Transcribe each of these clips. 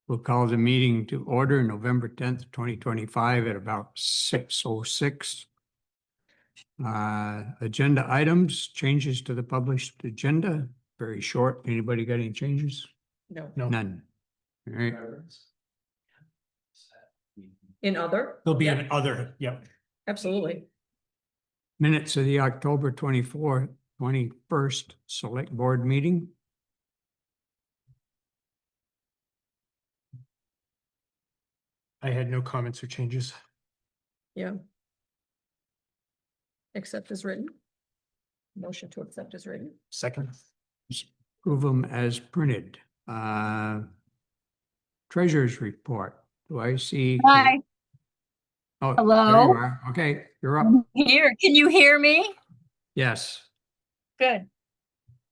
We'll call the meeting to order November 10th, 2025 at about 6:06. Agenda items, changes to the published agenda, very short. Anybody got any changes? No. None. All right. In other? There'll be Yep, an other, yep. absolutely. Minutes of the October 24th, 21st Select Board meeting. I had no comments or changes. Yeah. Accept as written. Motion to accept as written. Second. Approve them as printed. Treasurer's report. Do I see? Hi, Oh, Hello? there you are. Okay, you're up. I'm here. Can you hear me? Yes. Good.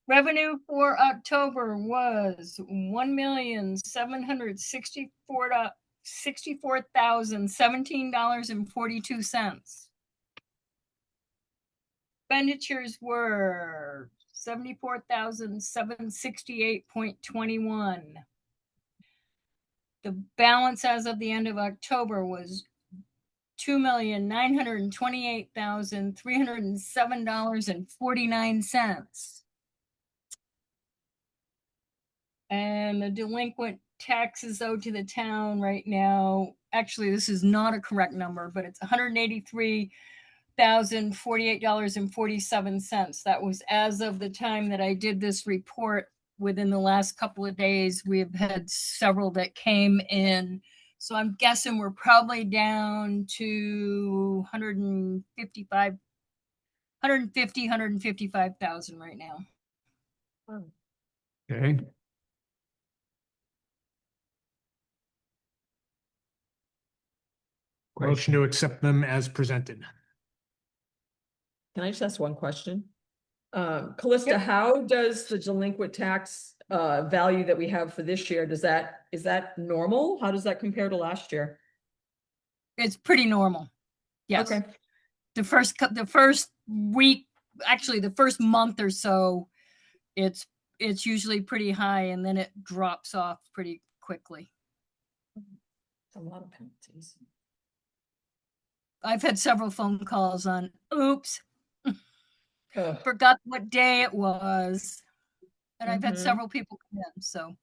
Revenue for October was $1,764,017.42. Expenditures were $74,768.21. The balance as of the end of October was $2,928,307.49. And the delinquent taxes owed to the town right now, actually, this is not a correct number, but it's $183,048.47. That was as of the time that I did this report. Within the last couple of days, we've had several that came in. So I'm guessing we're probably down to 155,000 right now. Okay. Motion to accept them as presented. Can I just ask one question? Callista, Yep. how does the delinquent tax value that we have for this year, is that normal? How does that compare to last year? It's pretty normal. Yes. Okay. The first week, actually the first month or so, it's usually pretty high and then it drops off pretty quickly. It's a lot of penalties. I've had several phone calls on, oops, Ugh. forgot what day it was. And I've had Mhm. several people come in, so.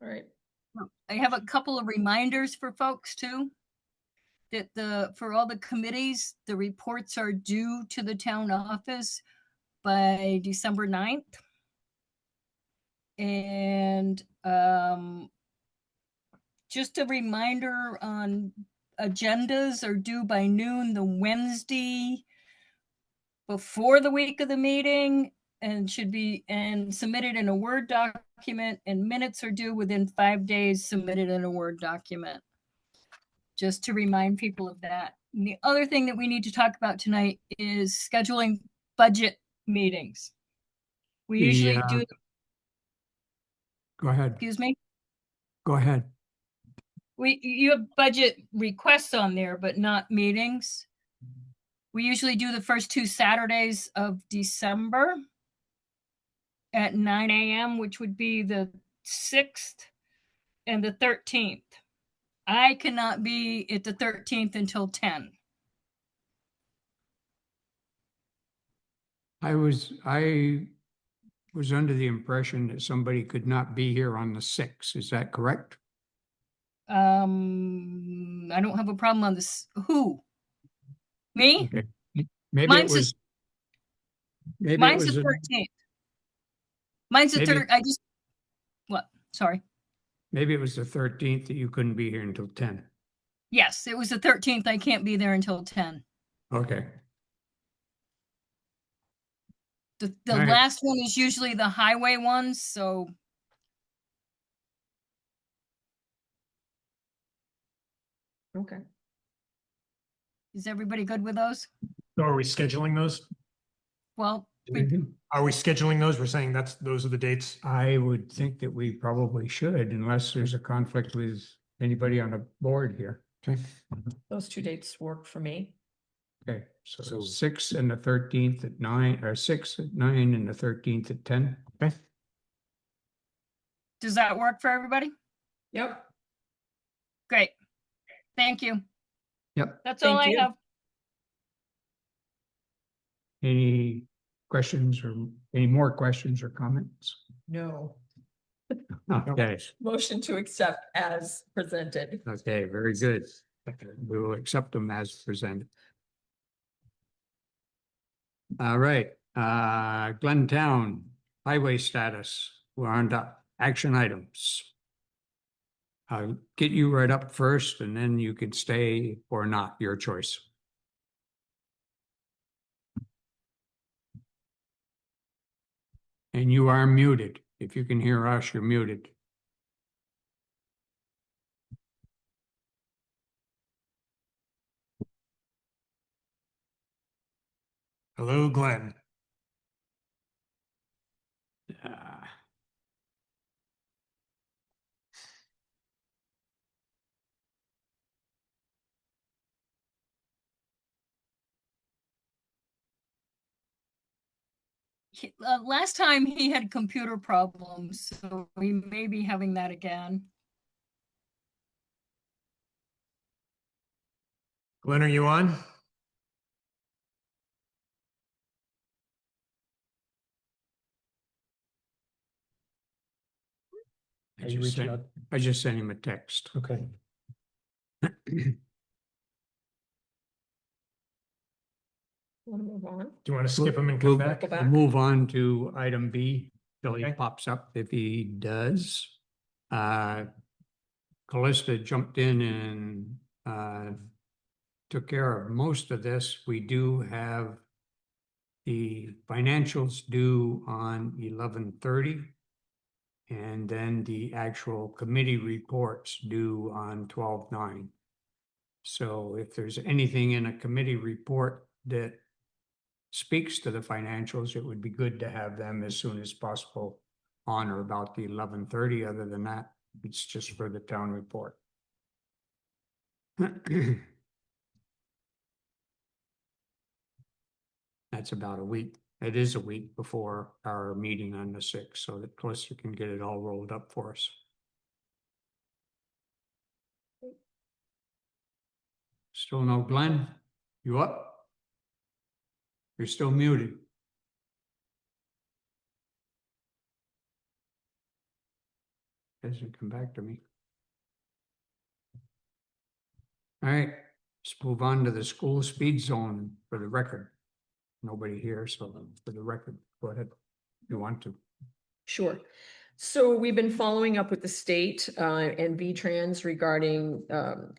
All right. I have a couple of reminders for folks too. That for all the committees, the reports are due to the town office by December 9th. And just a reminder on agendas are due by noon the Wednesday before the week of the meeting and should be submitted in a Word document, and minutes are due within 5 days submitted in a Word document. Just to remind people of that. And the other thing that we need to talk about tonight is scheduling budget meetings. We usually do. Go ahead. Excuse me? Go ahead. You have budget requests on there, but not meetings. We usually do the first 2 Saturdays of December at 9 a.m., which would be the 6th and the 13th. I cannot be at the 13th until 10. I was under the impression that somebody could not be here on the 6th. Is that correct? I don't have a problem on this. Who? Me? Okay. Maybe Mine's it was. Maybe Mine's it was the 13th. Mine's the maybe- 3rd. What? Sorry. Maybe it was the 13th that you couldn't be here until 10. Yes, it was the 13th. I can't be there until 10. Okay. The All right. last one is usually the highway ones, so. Okay. Is everybody good with those? So are we scheduling those? Well, Are we scheduling those? We're saying those are the dates. I would think that we probably should, unless there's a conflict with anybody on the board here. Okay. Those 2 dates work for me. Okay, so 6th and the 13th at 9, or 6th at 9 and the 13th at 10. Okay. Does that work for everybody? Yep. Great. Thank you. Yep. That's all I Thank you. have. Any questions or any more questions or comments? No. Okay, Motion to accept as presented. okay, very good. We will accept them as presented. All right, Glentown highway status. We're on to action items. I'll get you right up first and then you can stay or not, your choice. And you are muted. If you can hear us, you're muted. Hello, Glenn. Uh, Last time he had computer problems, so we may be having that again. Glenn, are you on? I Are you just reaching sent- out? I just sent him a text. Okay. Want to move on? Do you want to skip him and We'll- come back? Go back. We'll move on to item B till he Okay. pops up. If he does. Callista jumped in and took care of most of this. We do have the financials due on 11/30. And then the actual committee reports due on 12/9. So if there's anything in a committee report that speaks to the financials, it would be good to have them as soon as possible on or about the 11/30. Other than that, it's just for the town report. That's about a week. It is a week before our meeting on the 6th, so that Calista can get it all rolled up for us. Still no Glenn? You up? You're still muted. Hasn't come back to me. All right, let's move on to the school speed zone for the record. Nobody here, so for the record, go ahead. If you want to. Sure. So we've been following up with the state and V-Trans regarding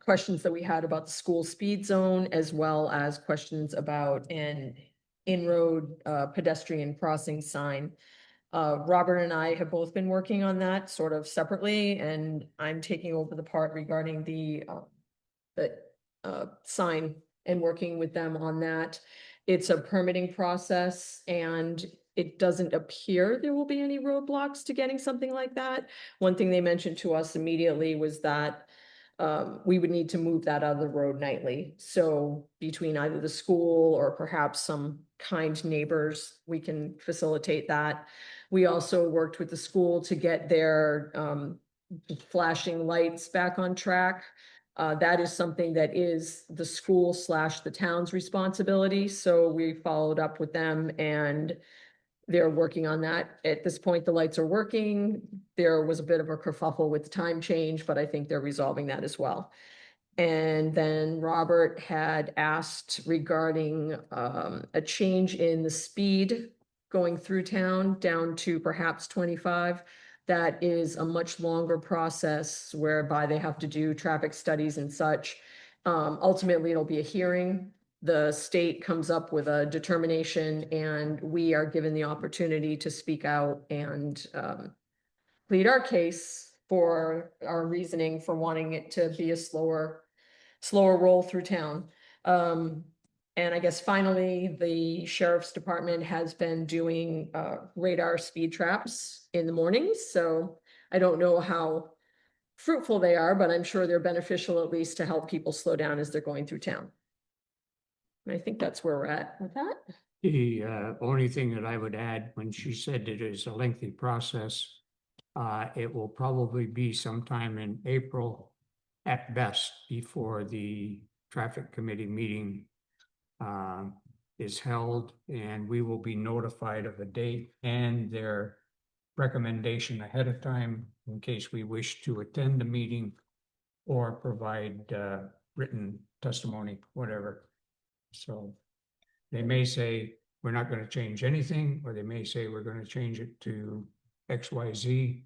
questions that we had about the school speed zone, as well as questions about an in-road pedestrian crossing sign. Robert and I have both been working on that sort of separately, and I'm taking over the part regarding the sign and working with them on that. It's a permitting process, and it doesn't appear there will be any roadblocks to getting something like that. One thing they mentioned to us immediately was that we would need to move that out of the road nightly. So between either the school or perhaps some kind neighbors, we can facilitate that. We also worked with the school to get their flashing lights back on track. That is something that is the school / the town's responsibility. So we followed up with them and they're working on that. At this point, the lights are working. There was a bit of a kerfuffle with the time change, but I think they're resolving that as well. And then Robert had asked regarding a change in the speed going through town down to perhaps 25. That is a much longer process whereby they have to do traffic studies and such. Ultimately, it'll be a hearing. The state comes up with a determination and we are given the opportunity to speak out and plead our case for our reasoning for wanting it to be a slower roll through town. And I guess finally, the sheriff's department has been doing radar speed traps in the mornings. So I don't know how fruitful they are, but I'm sure they're beneficial at least to help people slow down as they're going through town. And I think that's where we're at with that. The only thing that I would add, when she said it is a lengthy process, It will probably be sometime in April at best before the traffic committee meeting is held, and we will be notified of a date and their recommendation ahead of time in case we wish to attend the meeting or provide written testimony, whatever. So they may say, we're not going to change anything, or they may say we're going to change it to XYZ.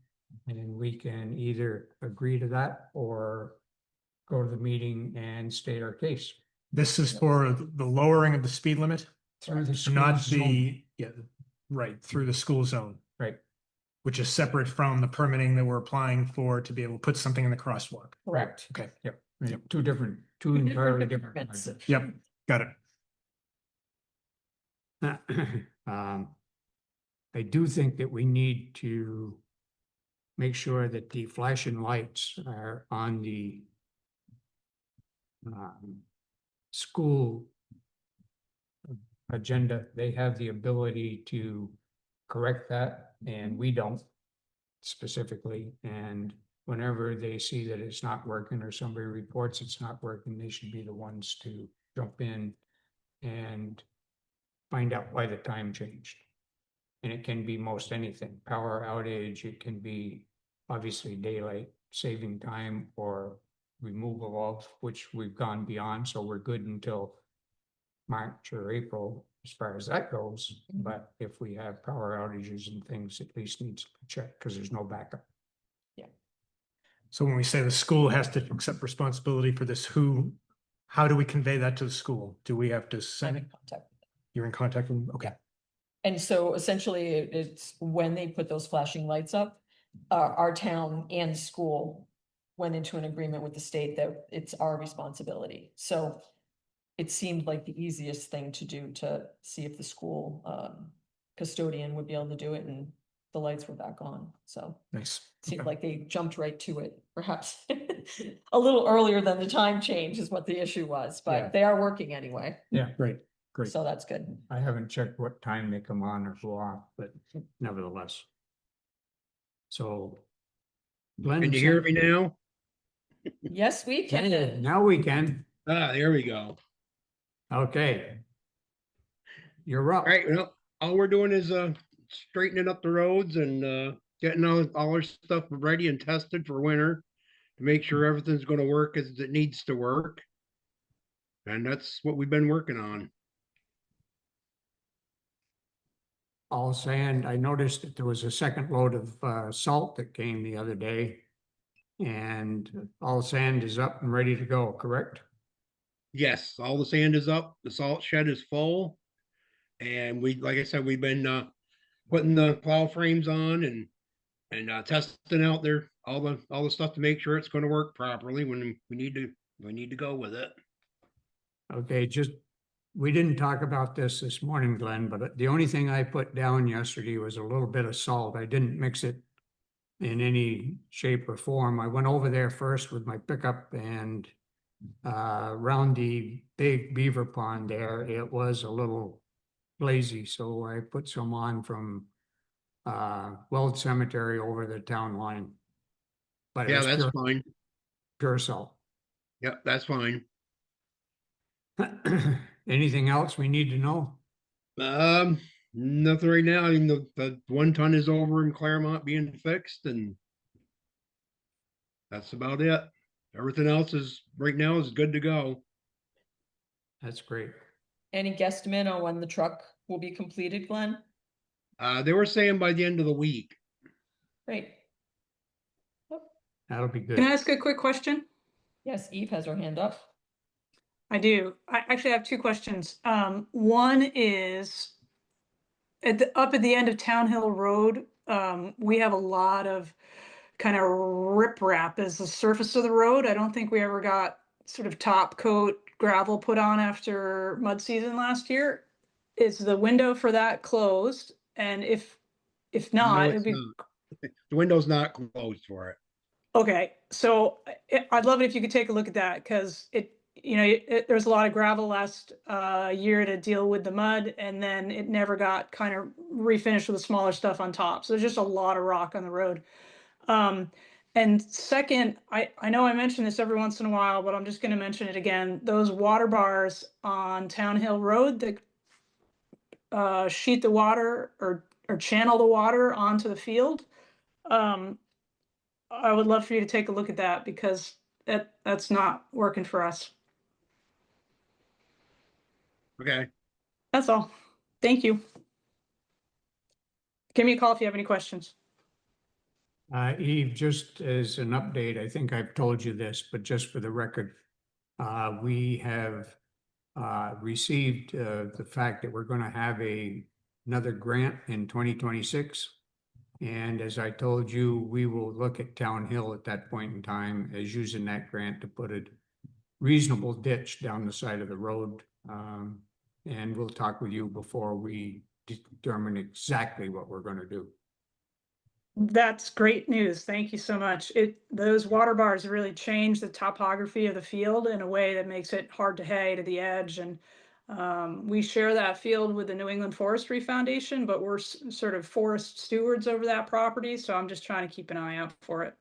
And then we can either agree to that or go to the meeting and state our case. This is for the lowering of the speed limit, Through the school not zone. the, yeah, right, through the school zone, Right, which is separate from the permitting that we're applying for to be able to put something in the crosswalk. Correct. Okay, yep, Yep. two Two entirely different different. permits. projects. yep, got it. I do think that we need to make sure that the flashing lights are on the school agenda. They have the ability to correct that, and we don't specifically. And whenever they see that it's not working or somebody reports it's not working, they should be the ones to jump in and find out why the time changed. And it can be most anything, power outage, it can be obviously daylight saving time or removal of, which we've gone beyond, so we're good until March or April as far as that goes. But if we have power outages and things, at least needs to be checked because there's no backup. So when we say the school has to accept responsibility for this, how do we convey that to the school? Do we have to I'm send it? in contact. You're in contact with them? Okay. And so essentially it's when they put those flashing lights up, our town and school went into an agreement with the state that it's our responsibility. So it seemed like the easiest thing to do to see if the school custodian would be able to do it, and the lights were back on. So Nice. it seemed Okay. like they jumped right to it, perhaps a little earlier than the time change is what the issue was, Yeah. but they are working anyway. Yeah, Great, great. So that's good. I haven't checked what time they come on or go off, but nevertheless. So. Glenn Can you hear sent- me now? Yes, we can. Now we can. Ah, there we go. Okay. You're up. All right, well, all we're doing is straightening up the roads and getting all our stuff ready and tested for winter to make sure everything's gonna work as it needs to work. And that's what we've been working on. All sand. I noticed that there was a second load of salt that came the other day. And all sand is up and ready to go, correct? Yes, all the sand is up, the salt shed is full. And like I said, we've been putting the plow frames on and testing out there all the stuff to make sure it's gonna work properly when we need to go with it. Okay, we didn't talk about this morning, Glenn, but the only thing I put down yesterday was a little bit of salt. I didn't mix it in any shape or form. I went over there first with my pickup and around the big beaver pond there, it was a little lazy, so I put some on from Weld Cemetery over the town line. But it Yeah, was that's fine. pure salt. Yep, that's fine. Anything else we need to know? Nothing right now. I mean, the 1 ton is over in Claremont being fixed, and that's about it. Everything else is right now is good to go. That's great. Any guesstimate on when the truck will be completed, Glenn? They were saying by the end of the week. Great. That'll be good. Can I ask a quick question? Yes, Eve has her hand up. I do. I actually have two questions. One is up at the end of Town Hill Road, we have a lot of kind of riprap as the surface of the road. I don't think we ever got sort of top coat gravel put on after mud season last year. Is the window for that closed? And if No, not, it's it'd be not. The window's not closed for it. okay. So I'd love it if you could take a look at that, because there's a lot of gravel last year to deal with the mud, and then it never got kind of refinished with the smaller stuff on top. So there's just a lot of rock on the road. And second, I know I mention this every once in a while, but I'm just gonna mention it again. Those water bars on Town Hill Road that sheet the water or channel the water onto the field. I would love for you to take a look at that because that's not working for us. Okay. That's all. Thank you. Give me a call if you have any questions. Eve, just as an update, I think I've told you this, but just for the record, we have received the fact that we're going to have another grant in 2026. And as I told you, we will look at Town Hill at that point in time as using that grant to put a reasonable ditch down the side of the road. And we'll talk with you before we determine exactly what we're going to do. That's great news. Thank you so much. Those water bars really change the topography of the field in a way that makes it hard to hay to the edge. And we share that field with the New England Forestry Foundation, but we're sort of forest stewards over that property. So I'm just trying to keep an eye out for it.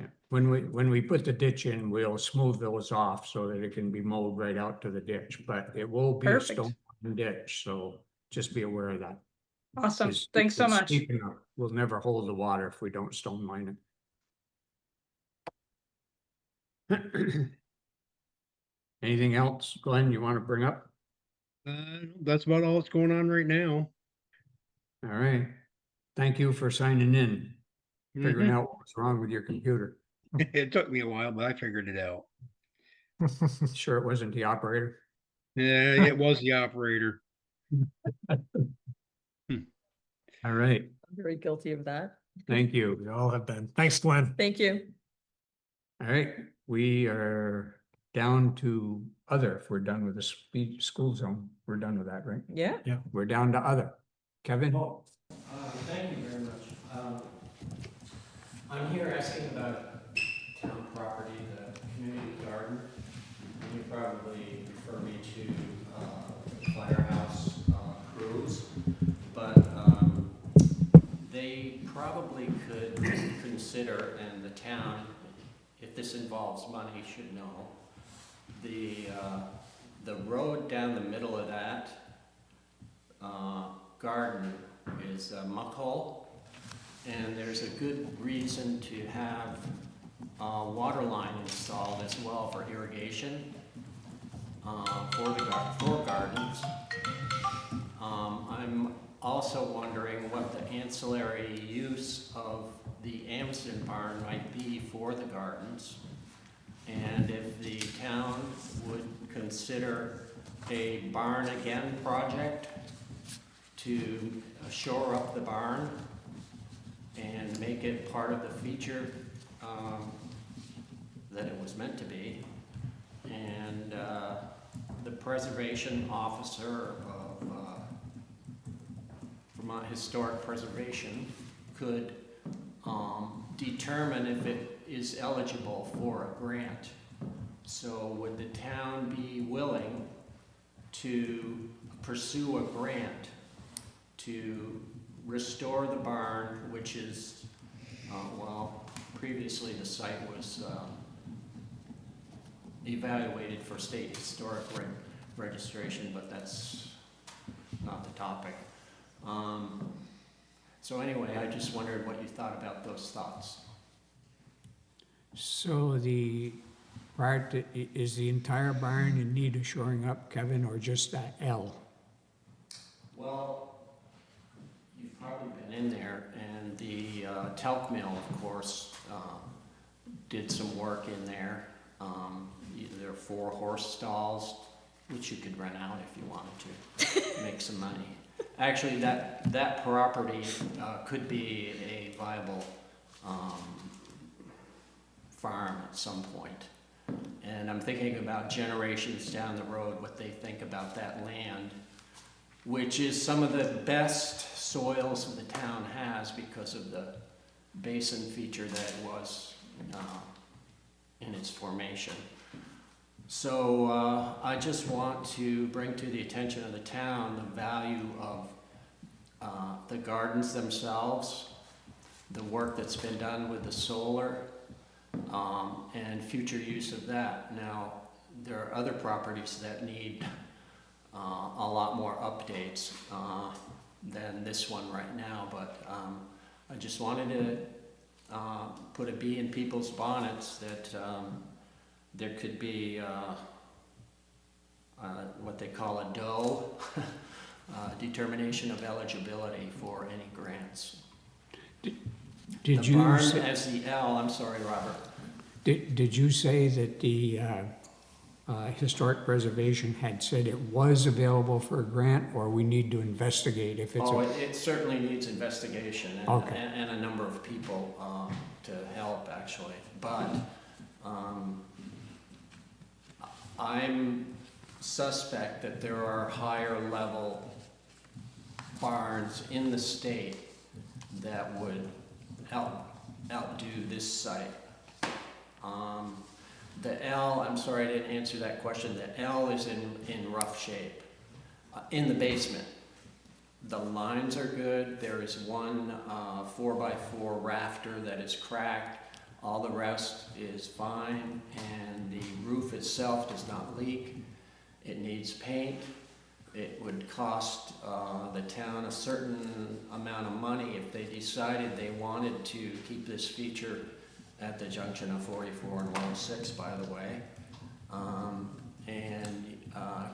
Yeah. When we put the ditch in, we'll smooth those off so that it can be mowed right out to the ditch, but it will be a Perfect. stone ditch, so just be aware of that. Awesome. It's- Thanks so it's much. steep enough. We'll never hold the water if we don't stone line it. Anything else, Glenn, you want to bring up? That's about all that's going on right now. All right. Thank you for signing in, figuring Mhm. out what's wrong with your computer. It took me a while, but I figured it out. Sure it wasn't the operator. Yeah, it was the operator. All right. I'm very guilty of that. Thank you. We all have been. Thanks, Glenn. Thank you. All right, we are down to other. If we're done with the school zone, we're done with that, right? Yeah. We're down to other. Kevin? Thank you very much. I'm here asking about town property, the community garden. You probably refer me to the firehouse crews, but they probably could consider, and the town, if this involves money, should know, the road down the middle of that garden is a muck hole, and there's a good reason to have a water line installed as well for irrigation for gardens. I'm also wondering what the ancillary use of the Amsden barn might be for the gardens, and if the town would consider a barn again project to shore up the barn and make it part of the feature that it was meant to be. And the preservation officer of Vermont Historic Preservation could determine if it is eligible for a grant. So would the town be willing to pursue a grant to restore the barn, which is, well, previously the site was evaluated for state historic registration, but that's not the topic. So anyway, I just wondered what you thought about those thoughts. So the part, is the entire barn in need of shoring up, Kevin, or just that L? Well, you've probably been in there, and the talc mill, of course, did some work in there. There are 4 horse stalls, which you could rent out if you wanted to, make some money. Actually, that property could be a viable farm at some point. And I'm thinking about generations down the road, what they think about that land, which is some of the best soils the town has because of the basin feature that it was in its formation. So I just want to bring to the attention of the town the value of the gardens themselves, the work that's been done with the solar, and future use of that. Now, there are other properties that need a lot more updates than this one right now, but I just wanted to put a bee in people's bonnets that there could be what they call a DOE, determination of eligibility for any grants. Did The you barn say, as the L, I'm sorry, Robert. did you say that the historic preservation had said it was available for a grant, or we need to investigate if it's Oh, a, it certainly needs investigation and, Okay. and a number of people to help, actually. But I'm suspect that there are higher level barns in the state that would outdo this site. The L, I'm sorry I didn't answer that question. The L is in rough shape in the basement. The lines are good. There is one 4x4 rafter that is cracked. All the rest is fine, and the roof itself does not leak. It needs paint. It would cost the town a certain amount of money if they decided they wanted to keep this feature at the junction of 44 and 106, by the way, and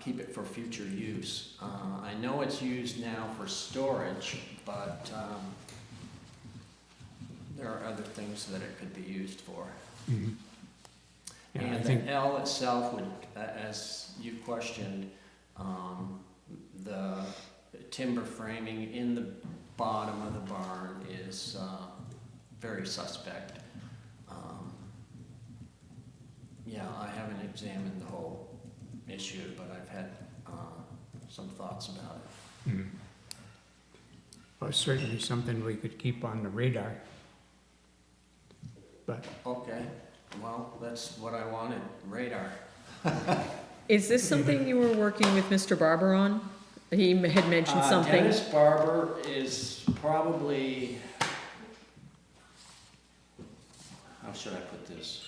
keep it for future use. I know it's used now for storage, but there are other things that it could be used for. Mhm. Yeah, I And think, the L itself would, as you questioned, the timber framing in the bottom of the barn is very suspect. Yeah, I haven't examined the whole issue, but I've had some thoughts about it. mhm. Well, certainly something we could keep on the radar. But Okay, well, that's what I wanted, radar. Is this something you were working with Mr. Barber on? He had mentioned something. Dennis Barber is probably, how should I put this?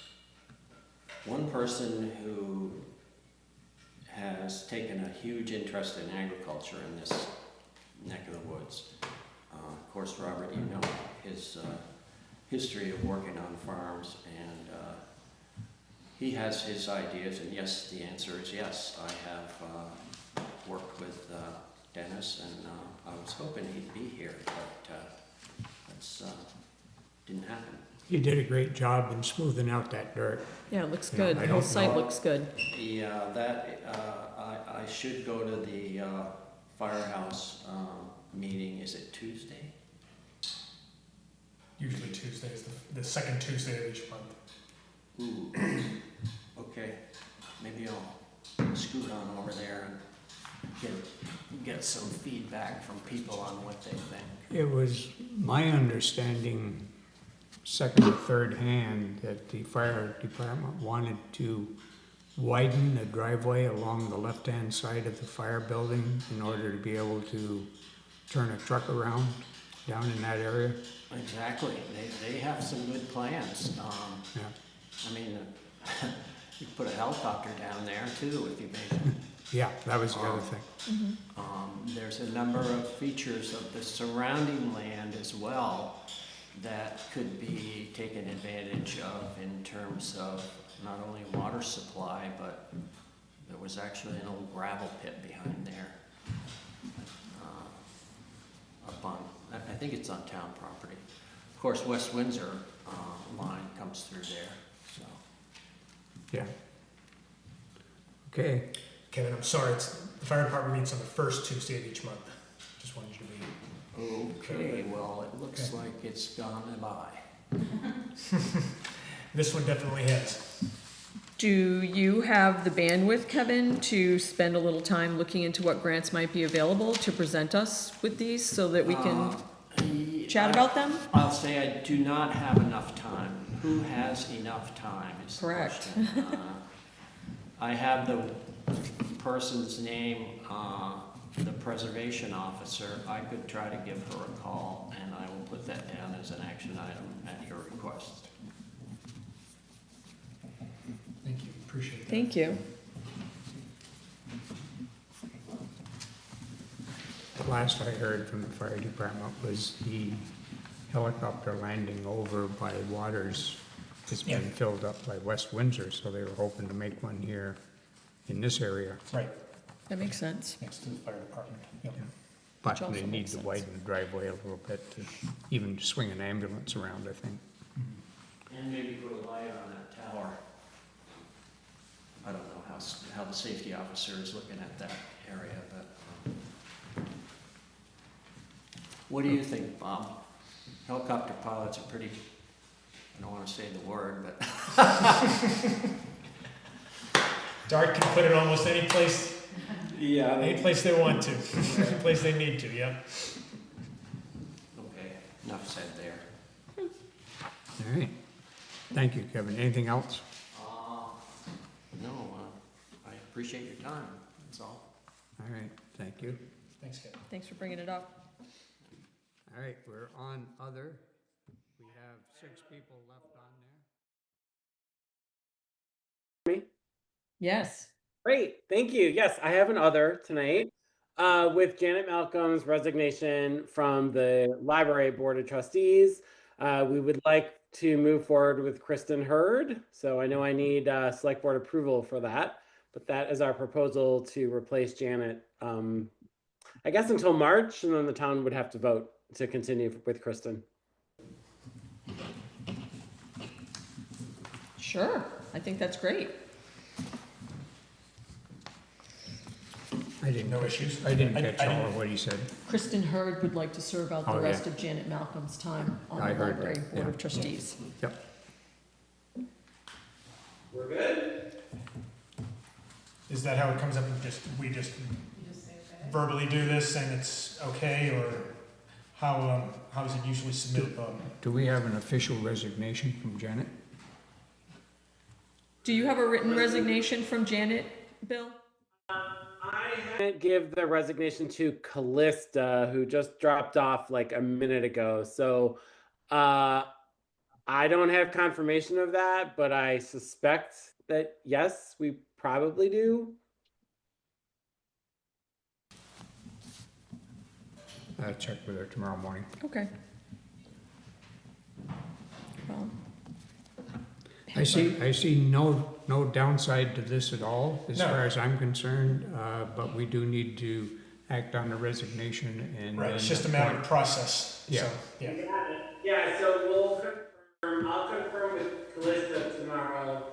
One person who has taken a huge interest in agriculture in this neck of the woods. Of course, Robert, you know his history of working on farms, and he has his ideas, and yes, the answer is yes. I have worked with Dennis, and I was hoping he'd be here, but that's didn't happen. you did a great job in smoothing out that dirt. Yeah, it looks Yeah, good. I The whole don't site know. looks good. Yeah, that I should go to the firehouse meeting. Is it Tuesday? Usually Tuesday is the second Tuesday of each month. Ooh, okay, maybe I'll scoot on over there and get some feedback from people on what they think. It was my understanding, second or third hand, that the fire department wanted to widen the driveway along the left-hand side of the fire building in order to be able to turn a truck around down in that area. Exactly, they have some good plans. Yeah. I mean, you could put a helicopter down there too if you made it. Yeah, that was the other thing. There's a number of features of the surrounding land as well that could be taken advantage of in terms of not only water supply, but there was actually an old gravel pit behind there. Up on, I think it's on town property. Of course, West Windsor line comes through there, so. Yeah. Okay, Kevin, I'm sorry, the fire department meets on the first Tuesday of each month. Just wanted you to be. Okay, well, it looks Okay. like it's gone by. This one definitely has. Do you have the bandwidth, Kevin, to spend a little time looking into what grants might be available to present us with these so that we can chat about them? I'll say I do not have enough time. Who has enough time is the Correct. question. I have the person's name the preservation officer, I could try to give her a call, and I will put that down as an action item at your request. Thank you, appreciate that. Thank you. The last I heard from the fire department was the helicopter landing over by Waters has been Yeah. filled up by West Windsor, so they were hoping to make one here in this area. Right, That makes sense. next to the fire department. Yep. But Which also they need makes to sense. widen the driveway a little bit to even swing an ambulance around, I think. And maybe put a light on that tower. I don't know how the safety officer is looking at that area, but. What do you think, Bob? Helicopter pilots are pretty, I don't want to say the word, but. Dart can put it almost any place, Yeah. any place they want to, any place they need to, yeah. Okay, enough said there. All right. Thank you, Kevin. Anything else? No, I appreciate your time, that's all. All right, thank you. Thanks, Kevin. Thanks for bringing it up. All right, we're on other. We have 6 people left on there. Yes. Great, thank you. Yes, I have an other tonight with Janet Malcolm's resignation from the Library Board of Trustees. We would like to move forward with Kristen Hurd. So I know I need select board approval for that, but that is our proposal to replace Janet. I guess until March, and then the town would have to vote to continue with Kristen. Sure. I think that's great. I didn't. No issues? I didn't I catch didn't- all of what he said. Kristen Hurd would like to serve out the Oh, yeah. rest of Janet Malcolm's time on I the heard Library that, Board yeah. of Trustees. Yep. We're good? Is that how it comes up, and we just verbally do this and it's okay, or how is it usually submitted? Do we have an official resignation from Janet? Do you have a written resignation from Janet, Bill? I can't give the resignation to Callista, who just dropped off like a minute ago. So I don't have confirmation of that, but I suspect that yes, we probably do. I'll check with her tomorrow morning. Okay. Well, I see no downside to this at all, as No. far as I'm concerned, but we do need to act on the resignation and. Right, it's then just a matter of appoint- process. Yeah. So, yeah. Yeah, so we'll confirm, I'll confirm with Callista tomorrow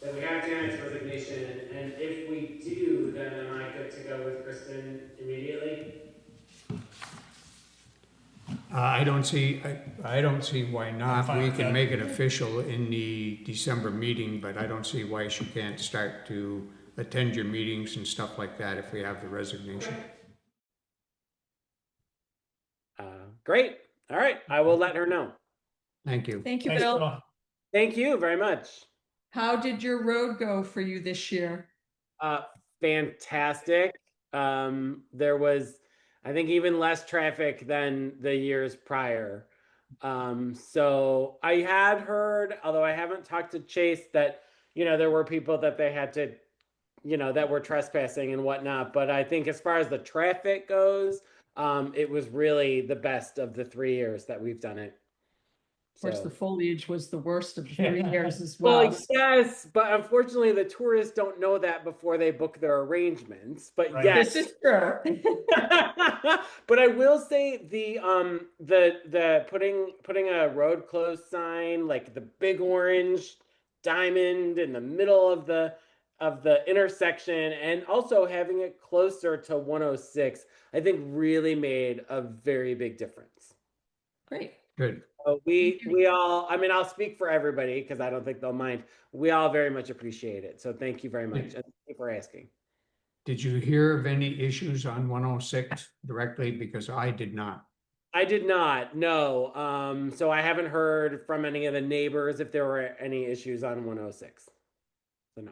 that we have Janet's resignation, and if we do, then am I good to go with Kristen immediately? I don't see why not. fine We with can that. make it official in the December meeting, but I don't see why she can't start to attend your meetings and stuff like that if we have the resignation. Great, all right, I will let her know. Thank you. thank you, Thanks, Bill. Bill. Thank you very much. How did your road go for you this year? Fantastic. There was, I think, even less traffic than the years prior. So I had heard, although I haven't talked to Chase, that, there were people that they had to, that were trespassing and whatnot. But I think as far as the traffic goes, it was really the best of the 3 years that we've done it. Of course, So- the foliage was the worst of the 3 years as Well, well. yes, but unfortunately, the tourists don't know that before they book their arrangements. But Right. yes, This is true. but I will say the putting a road closed sign, like the big orange diamond in the middle of the intersection, and also having it closer to 106, I think really made a very big difference. Great. Good. We all, I mean, I'll speak for everybody because I don't think they'll mind. We all very much appreciate it. So thank you very much. And thank you for asking. Did you hear of any issues on 106 directly? Because I did not. I did not, no. So I haven't heard from any of the neighbors if there were any issues on 106. So no.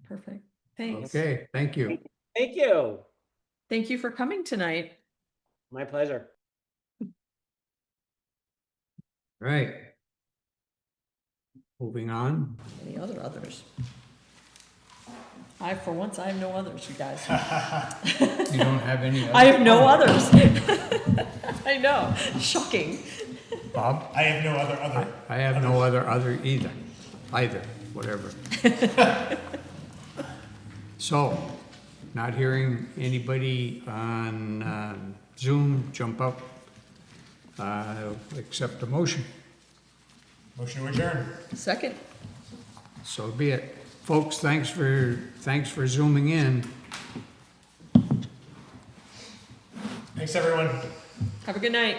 Perfect. Thanks. Okay, thank you. Thank you. Thank you for coming tonight. My pleasure. Right. Moving on. Any other others? For once, I have no others, you guys. You don't have any? I have no others. I know, shocking. Bob? I have no other. I have no other either, whatever. So, not hearing anybody on Zoom jump up, accept the motion. Motion to adjourn. Second. So be it. Folks, thanks for zooming in. Thanks, everyone. Have a good night.